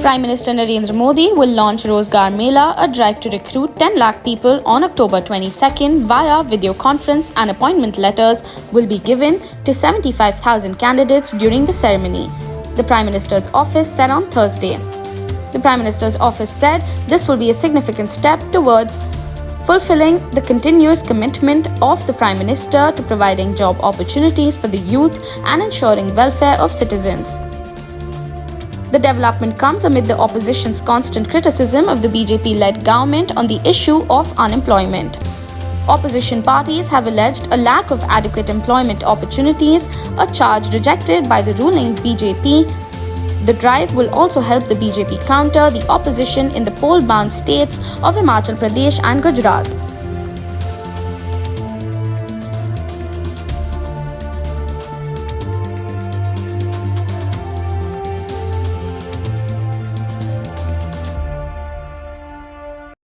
Prime Minister Narendra Modi will launch Rozgar Mela, a drive to recruit 10 lakh people on October 22nd via video conference, and appointment letters will be given to 75,000 candidates during the ceremony, the Prime Minister's office said on Thursday. The Prime Minister's office said this will be a significant step towards fulfilling the continuous commitment of the Prime Minister to providing job opportunities for the youth and ensuring welfare of citizens. The development comes amid the opposition's constant criticism of the BJP-led government on the issue of unemployment. Opposition parties have alleged a lack of adequate employment opportunities, a charge rejected by the ruling BJP. The drive will also help the BJP counter the opposition in the poll-bound states of Himachal Pradesh and Gujarat.